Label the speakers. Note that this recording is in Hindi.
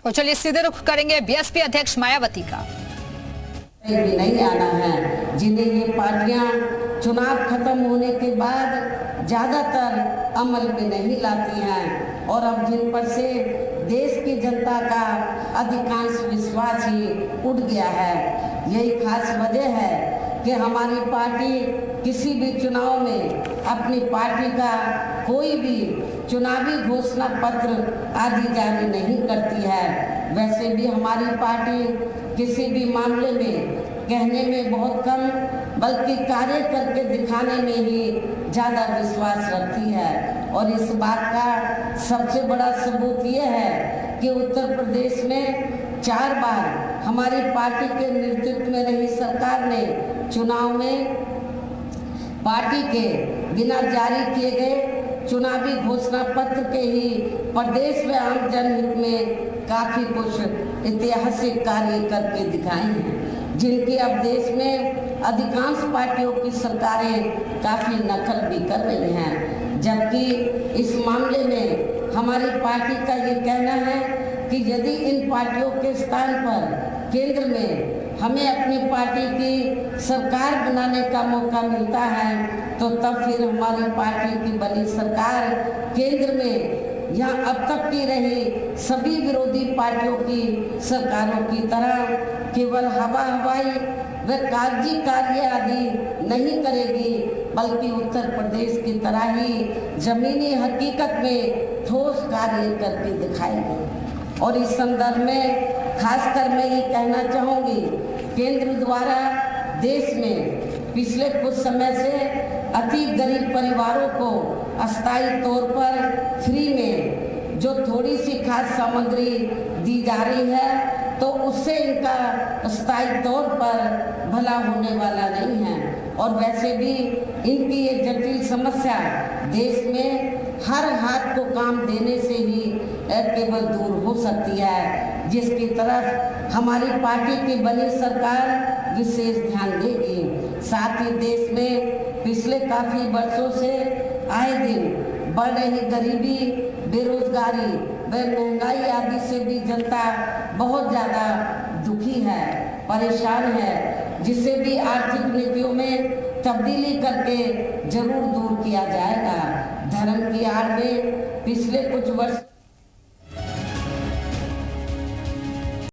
Speaker 1: तो चलिए सीधे रुख करेंगे बीएसपी अध्यक्ष मायावती का।
Speaker 2: भी नहीं आना है, जिन्हें ये पार्टियां चुनाव खत्म होने के बाद ज्यादातर अमल में नहीं लाती हैं और अब जिन पर से देश की जनता का अधिकांश विश्वास ही उठ गया है। यही खास वजह है कि हमारी पार्टी किसी भी चुनाव में अपनी पार्टी का कोई भी चुनावी घोषणा पत्र आदि जारी नहीं करती है। वैसे भी हमारी पार्टी किसी भी मामले में कहने में बहुत कम बल्कि कार्य करके दिखाने में ही ज़्यादा विश्वास रखती है। और इस बात का सबसे बड़ा सबूत ये है कि उत्तर प्रदेश में 4 बार हमारी पार्टी के नेतृत्व में रही सरकार ने चुनाव में पार्टी के बिना जारी किए गए चुनावी घोषणा पत्र के ही प्रदेश व आम जनहित में काफ़ी कुछ ऐतिहासिक कार्य करके दिखाए हैं, जिनकी अब देश में अधिकांश पार्टियों की सरकारें काफ़ी नकल भी कर रही हैं। जबकि इस मामले में हमारी पार्टी का ये कहना है कि यदि इन पार्टियों के स्थान पर केंद्र में हमें अपनी पार्टी की सरकार बनाने का मौका मिलता है तो तब फिर हमारी पार्टी की बनी सरकार केंद्र में यहाँ अब तक की रही सभी विरोधी पार्टियों की सरकारों की तरह केवल हवाई व कागजी कार्य आदि नहीं करेगी, बल्कि उत्तर प्रदेश की तरह ही जमीनी हकीकत में ठोस कार्य करके दिखाएगी। और इस संदर्भ में खासकर मैं ये कहना चाहूँगी, केंद्र द्वारा देश में पिछले कुछ समय से अति गरीब परिवारों को अस्थायी तौर पर फ्री में जो थोड़ी सी खाद्य सामग्री दी जा रही है तो उससे इनका अस्थायी तौर पर भला होने वाला नहीं है। और वैसे भी इनकी ये जटिल समस्या देश में हर हाथ को काम देने से ही केवल दूर हो सकती है, जिसकी तरफ हमारी पार्टी की बनी सरकार विशेष ध्यान देगी। साथ ही देश में पिछले काफ़ी वर्षों से आए दिन बढ़ रही गरीबी, बेरोजगारी व महंगाई आदि से भी जनता बहुत ज़्यादा दुखी है, परेशान है, जिसे भी आर्थिक नीतियों में तब्दीली करके जरूर दूर किया जाएगा। धर्म की आड़ में पिछले कुछ वर्ष